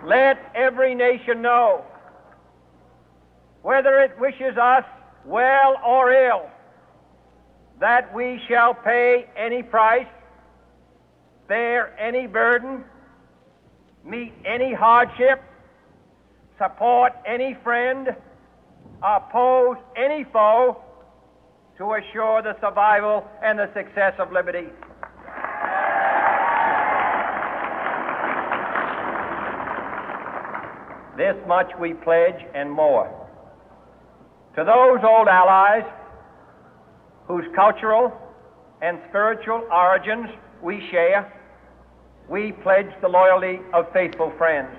let every nation know, whether it wishes us well or ill, that we shall pay any price, bear any burden, meet any hardship, support any friend, oppose any foe, to assure the survival and the success of liberty. This much we pledge and more. To those old allies whose cultural and spiritual origins we share, we pledge the loyalty of faithful friends.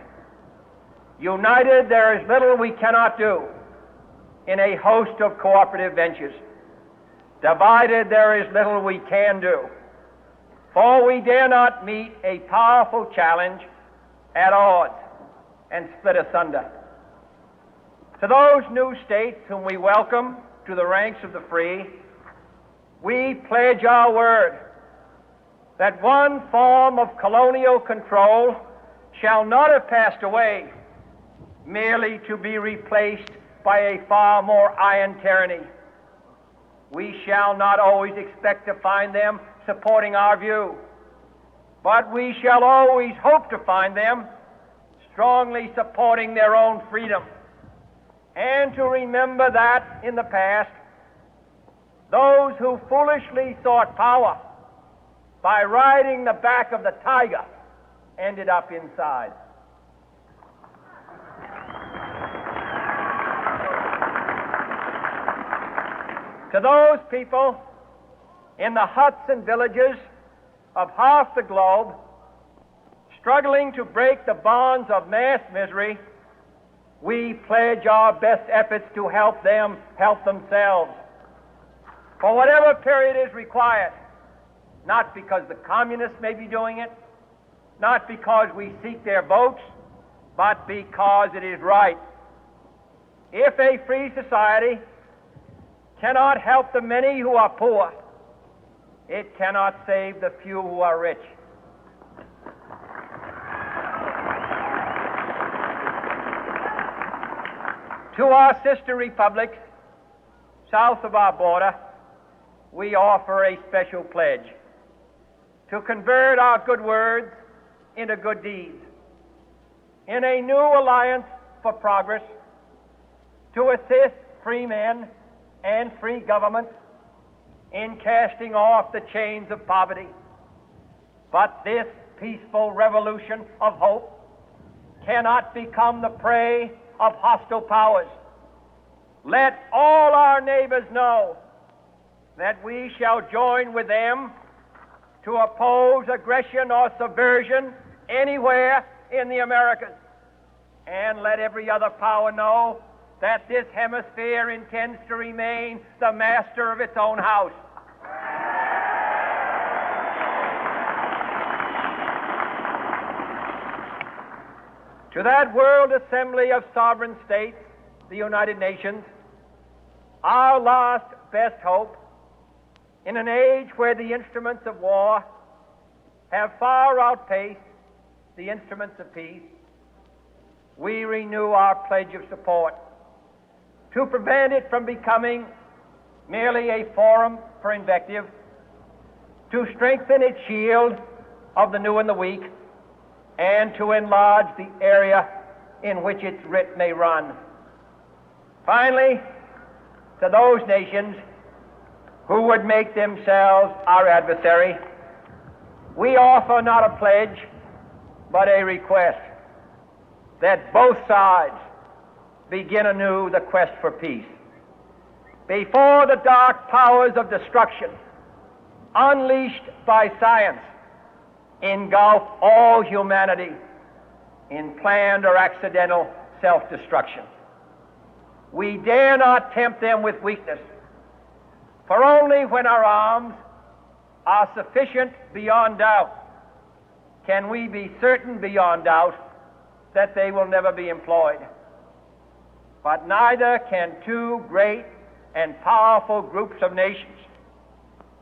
United, there is little we cannot do in a host of cooperative ventures. Divided, there is little we can do, for we dare not meet a powerful challenge at odds and split asunder. To those new states whom we welcome to the ranks of the free, we pledge our word that one form of colonial control shall not have passed away, merely to be replaced by a far more iron tyranny. We shall not always expect to find them supporting our view, but we shall always hope to find them strongly supporting their own freedom, and to remember that in the past, those who foolishly sought power by riding the back of the tiger ended up inside. To those people in the huts and villages of half the globe struggling to break the bonds of mass misery, we pledge our best efforts to help them help themselves for whatever period is required, not because the communists may be doing it, not because we seek their votes, but because it is right. If a free society cannot help the many who are poor, it cannot save the few who are rich. To our sister republics south of our border, we offer a special pledge to convert our good words into good deeds, in a new alliance for progress, to assist free men and free governments in casting off the chains of poverty. But this peaceful revolution of hope cannot become the prey of hostile powers. Let all our neighbors know that we shall join with them to oppose aggression or subversion anywhere in the Americas. And let every other power know that this hemisphere intends to remain the master of its own house. To that World Assembly of Sovereign States, the United Nations, our last best hope, in an age where the instruments of war have far outpaced the instruments of peace, we renew our pledge of support to prevent it from becoming merely a forum for invective, to strengthen its shield of the new and the weak, and to enlarge the area in which its writ may run. Finally, to those nations who would make themselves our adversary, we offer not a pledge, but a request that both sides begin anew the quest for peace. Before the dark powers of destruction, unleashed by science, engulf all humanity in planned or accidental self-destruction, we dare not tempt them with weakness, for only when our arms are sufficient beyond doubt can we be certain beyond doubt that they will never be employed. But neither can two great and powerful groups of nations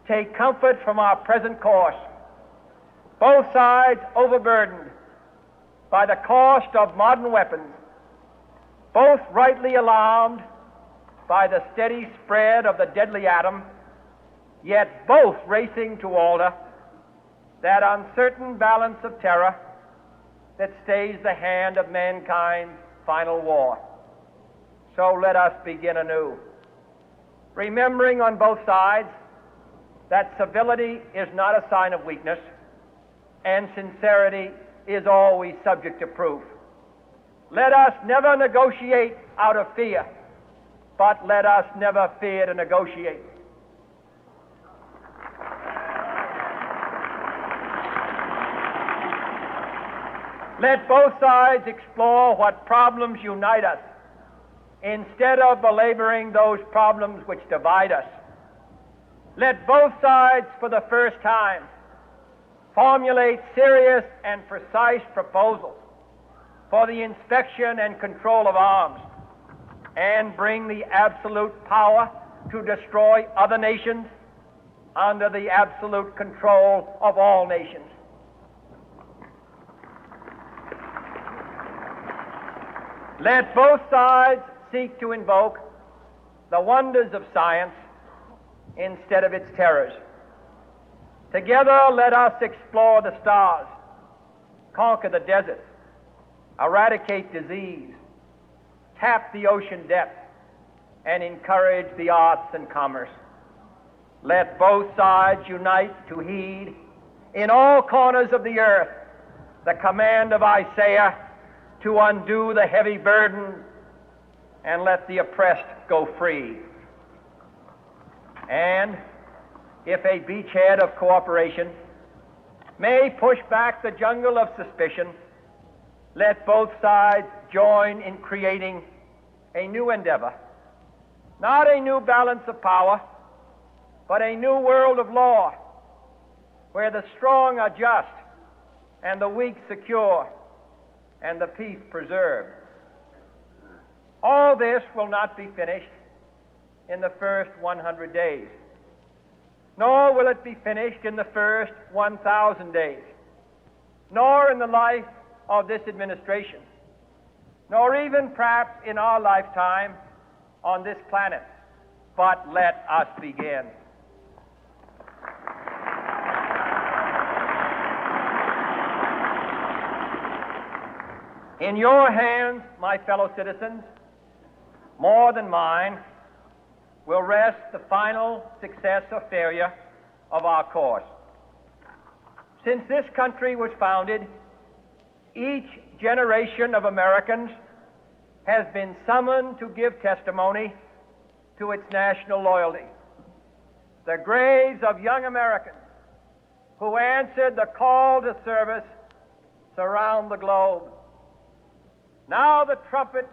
take comfort from our present course, both sides overburdened by the cost of modern weapons, both rightly alarmed by the steady spread of the deadly atom, yet both racing to alter that uncertain balance of terror that stays the hand of mankind's final war. So let us begin anew, remembering on both sides that civility is not a sign of weakness, and sincerity is always subject to proof. Let us never negotiate out of fear, but let us never fear to negotiate. Let both sides explore what problems unite us, instead of belaboring those problems which divide us. Let both sides, for the first time, formulate serious and precise proposals for the inspection and control of arms, and bring the absolute power to destroy other nations under the absolute control of all nations. Let both sides seek to invoke the wonders of science instead of its terrors. Together, let us explore the stars, conquer the deserts, eradicate disease, tap the ocean depths, and encourage the arts and commerce. Let both sides unite to heed in all corners of the earth the command of Isaiah to undo the heavy burden and let the oppressed go free. And if a beachhead of cooperation may push back the jungle of suspicion, let both sides join in creating a new endeavor, not a new balance of power, but a new world of law, where the strong are just and the weak secure and the peace preserved. All this will not be finished in the first 100 days, nor will it be finished in the first 1,000 days, nor in the life of this administration, nor even perhaps in our lifetime on this planet. But let us begin. In your hands, my fellow citizens, more than mine, will rest the final success or failure of our course. Since this country was founded, each generation of Americans has been summoned to give testimony to its national loyalty. The graves of young Americans who answered the call to service surround the globe. Now the trumpet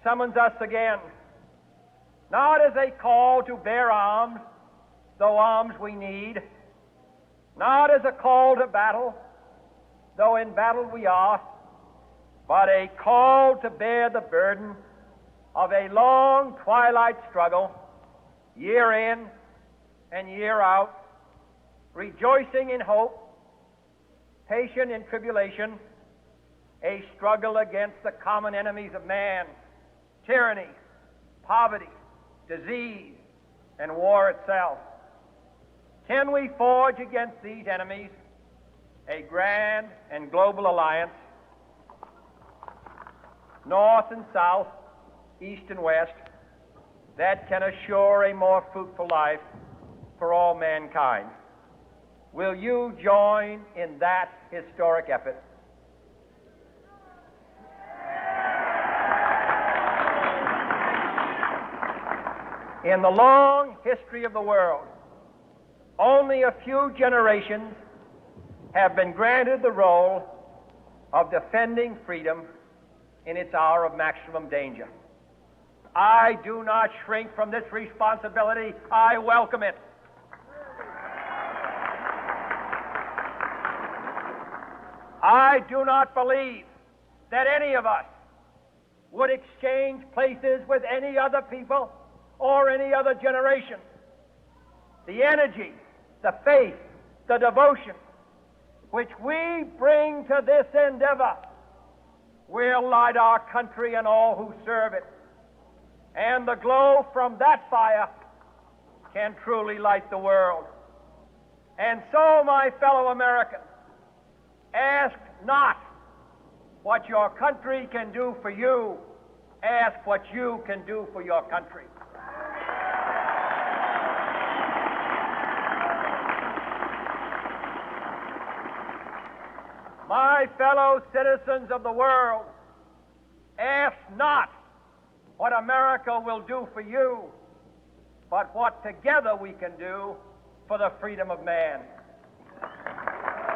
summons us again, not as a call to bear arms, though arms we need, not as a call to battle, though in battle we are, but a call to bear the burden of a long twilight struggle, year in and year out, rejoicing in hope, patient in tribulation, a struggle against the common enemies of man, tyranny, poverty, disease, and war itself. Can we forge against these enemies a grand and global alliance, north and south, east and west, that can assure a more fruitful life for all mankind? Will you join in that historic effort? In the long history of the world, only a few generations have been granted the role of defending freedom in its hour of maximum danger. I do not shrink from this responsibility. I welcome it. I do not believe that any of us would exchange places with any other people or any other generation. The energy, the faith, the devotion which we bring to this endeavor will light our country and all who serve it. And the glow from that fire can truly light the world. And so, my fellow Americans, ask not what your country can do for you, ask what you can do for your country. My fellow citizens of the world, ask not what America will do for you, but what together we can do for the freedom of man.